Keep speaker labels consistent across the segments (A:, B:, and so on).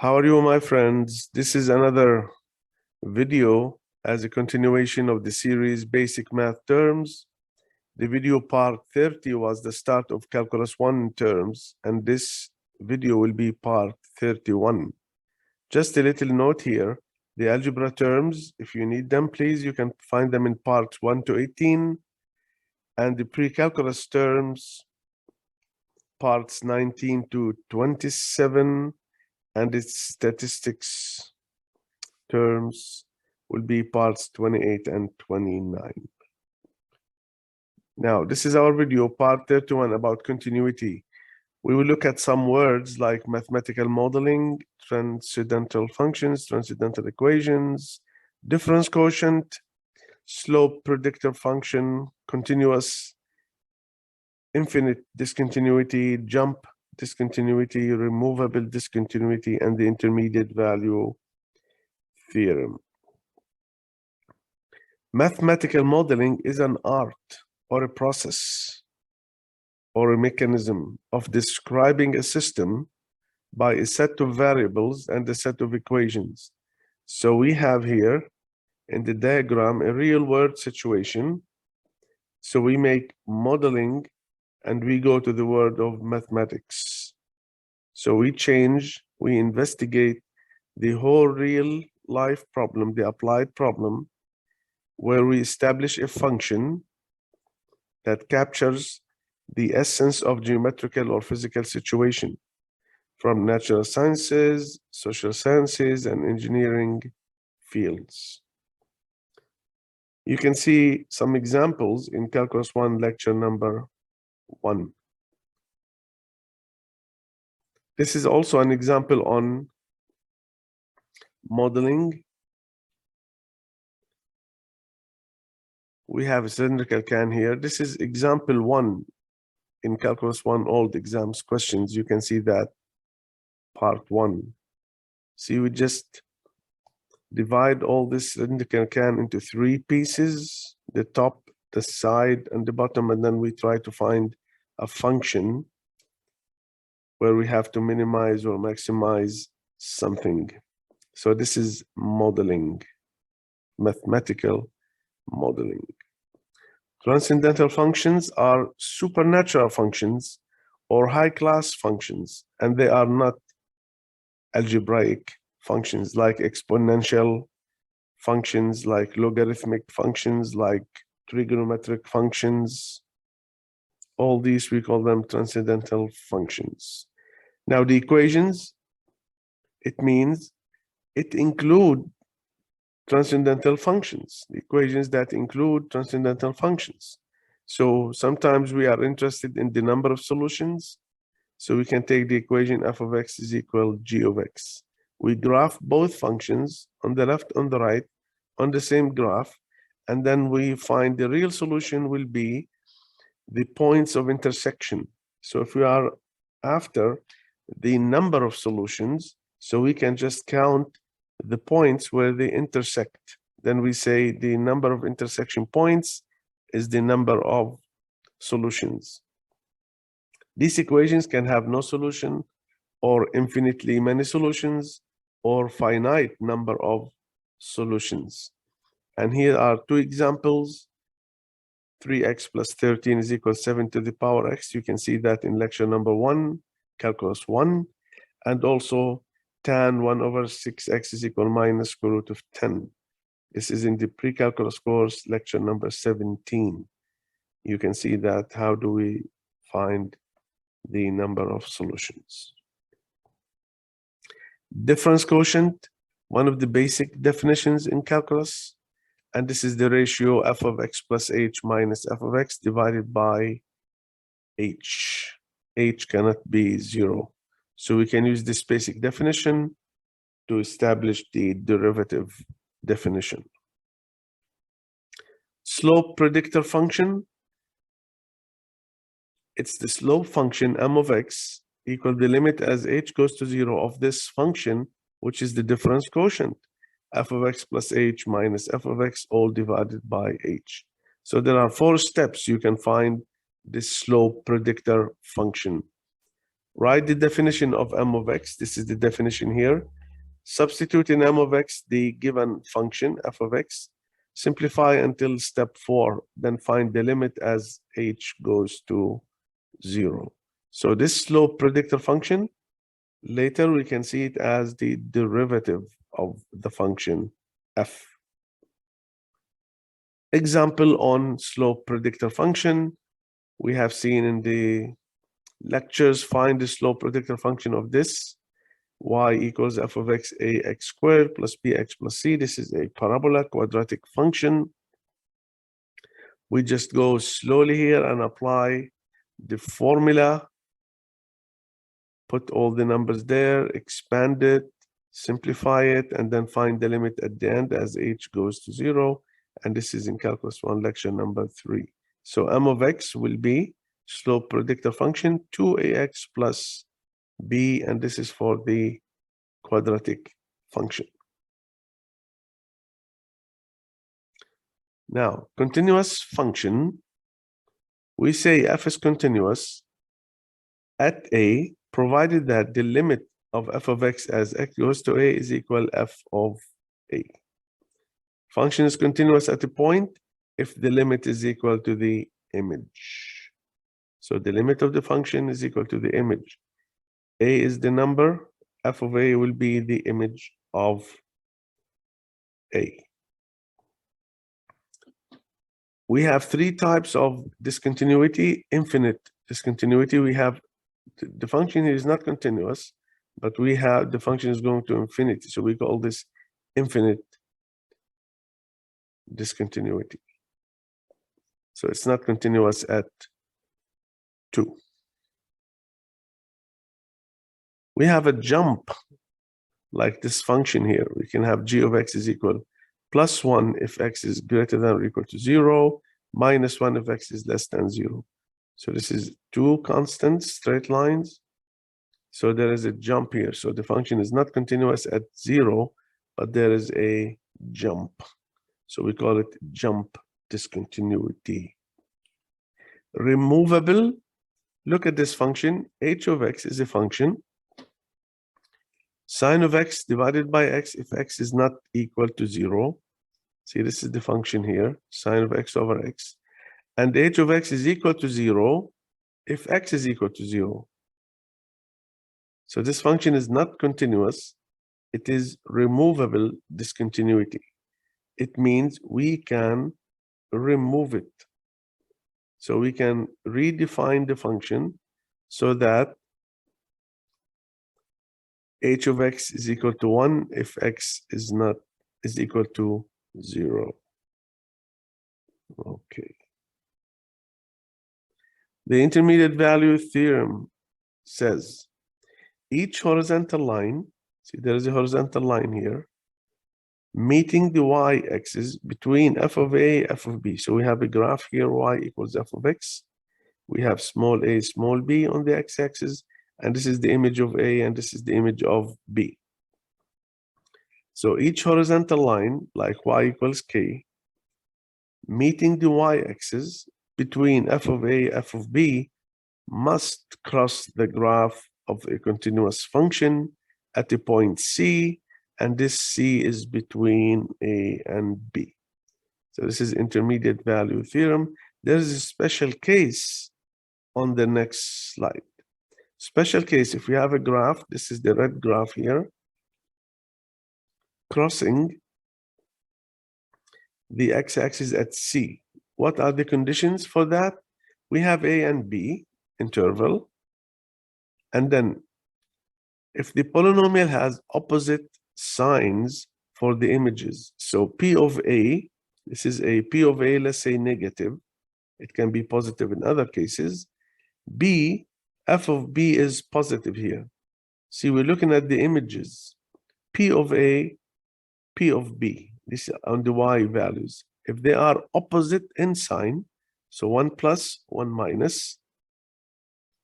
A: How are you, my friends? This is another video as a continuation of the series Basic Math Terms. The video part 30 was the start of Calculus 1 terms, and this video will be part 31. Just a little note here, the algebra terms, if you need them, please, you can find them in parts 1 to 18, and the pre-calculus terms, parts 19 to 27, and its statistics terms will be parts 28 and 29. Now, this is our video, part 31, about continuity. We will look at some words like mathematical modeling, transcendental functions, transcendental equations, difference quotient, slope predictor function, continuous, infinite discontinuity, jump discontinuity, removable discontinuity, and the intermediate value theorem. Mathematical modeling is an art or a process or a mechanism of describing a system by a set of variables and a set of equations. So we have here in the diagram a real world situation. So we make modeling and we go to the world of mathematics. So we investigate the whole real life problem, the applied problem, where we establish a function that captures the essence of geometrical or physical situation from natural sciences, social sciences, and engineering fields. You can see some examples in Calculus 1, lecture number 1. This is also an example on modeling. We have a cylindrical can here. This is example 1 in Calculus 1 old exams questions. You can see that part 1. See, we just divide all this cylindrical can into 3 pieces, the top, the side, and the bottom, and then we try to find a function where we have to minimize or maximize something. So this is modeling, mathematical modeling. Transcendental functions are supernatural functions or high-class functions, and they are not algebraic functions like exponential functions, like logarithmic functions, like trigonometric functions. All these, we call them transcendental functions. Now, the equations, it means it include transcendental functions, the equations that include transcendental functions. So sometimes we are interested in the number of solutions. So we can take the equation f of x is equal g of x. We graph both functions on the left, on the right, on the same graph, and then we find the real solution will be the points of intersection. So if we are after the number of solutions, so we can just count the points where they intersect. Then we say the number of intersection points is the number of solutions. These equations can have no solution, or infinitely many solutions, or finite number of solutions. And here are 2 examples. 3x plus 13 is equal to 7 to the power x. You can see that in lecture number 1, calculus 1, and also tan 1 over 6x is equal minus square root of 10. This is in the pre-calculus course, lecture number 17. You can see that how do we find the number of solutions. Difference quotient, one of the basic definitions in calculus, and this is the ratio f of x plus h minus f of x divided by h. H cannot be 0. So we can use this basic definition to establish the derivative definition. Slope predictor function, it's the slope function m of x equal the limit as h goes to 0 of this function, which is the difference quotient, f of x plus h minus f of x all divided by h. So there are 4 steps you can find this slope predictor function. Write the definition of m of x. This is the definition here. Substitute in m of x the given function f of x. Simplify until step 4, then find the limit as h goes to 0. So this slope predictor function, later we can see it as the derivative of the function f. Example on slope predictor function. We have seen in the lectures, find the slope predictor function of this. Y equals f of x ax squared plus bx plus c. This is a parabola quadratic function. We just go slowly here and apply the formula, put all the numbers there, expand it, simplify it, and then find the limit at the end as h goes to 0. And this is in Calculus 1 lecture number 3. So m of x will be slope predictor function 2ax plus b, and this is for the quadratic function. Now, continuous function, we say f is continuous at a, provided that the limit of f of x as x goes to a is equal f of a. Function is continuous at a point if the limit is equal to the image. So the limit of the function is equal to the image. A is the number, f of a will be the image of a. We have 3 types of discontinuity. Infinite discontinuity. We have the function is not continuous, but we have the function is going to infinity. So we call this infinite discontinuity. So it's not continuous at 2. We have a jump like this function here. We can have g of x is equal plus 1 if x is greater than or equal to 0, minus 1 if x is less than 0. So this is 2 constant straight lines. So there is a jump here. So the function is not continuous at 0, but there is a jump. So we call it jump discontinuity. Removable. Look at this function. H of x is a function. Sine of x divided by x if x is not equal to 0. See, this is the function here, sine of x over x. And h of x is equal to 0 if x is equal to 0. So this function is not continuous. It is removable discontinuity. It means we can remove it. So we can redefine the function so that h of x is equal to 1 if x is equal to 0. Okay. The intermediate value theorem says each horizontal line, see there is a horizontal line here, meeting the y-axis between f of a, f of b. So we have a graph here, y equals f of x. We have small a, small b on the x-axis, and this is the image of a, and this is the image of b. So each horizontal line, like y equals k, meeting the y-axis between f of a, f of b, must cross the graph of a continuous function at the point C, and this C is between A and B. So this is intermediate value theorem. There is a special case on the next slide. Special case, if we have a graph, this is the red graph here, crossing the x-axis at C. What are the conditions for that? We have A and B interval, and then if the polynomial has opposite signs for the images, so P of A, this is a P of A, let's say negative, it can be positive in other cases. B, f of B is positive here. See, we're looking at the images, P of A, P of B, this on the y values. If they are opposite in sign, so 1 plus, 1 minus,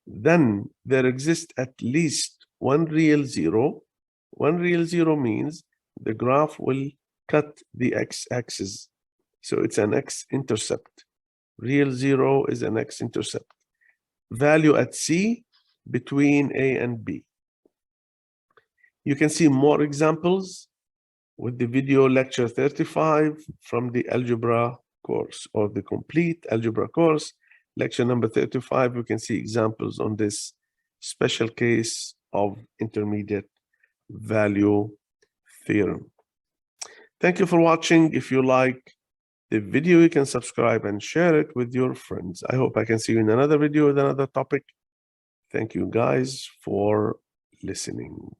A: then there exists at least one real zero. One real zero means the graph will cut the x-axis. So it's an x-intercept. Real zero is an x-intercept. Value at C, between A and B. You can see more examples with the video lecture 35 from the algebra course, or the complete algebra course. Lecture number 35, you can see examples on this special case of intermediate value theorem. Thank you for watching. If you like the video, you can subscribe and share it with your friends. I hope I can see you in another video with another topic. Thank you guys for listening.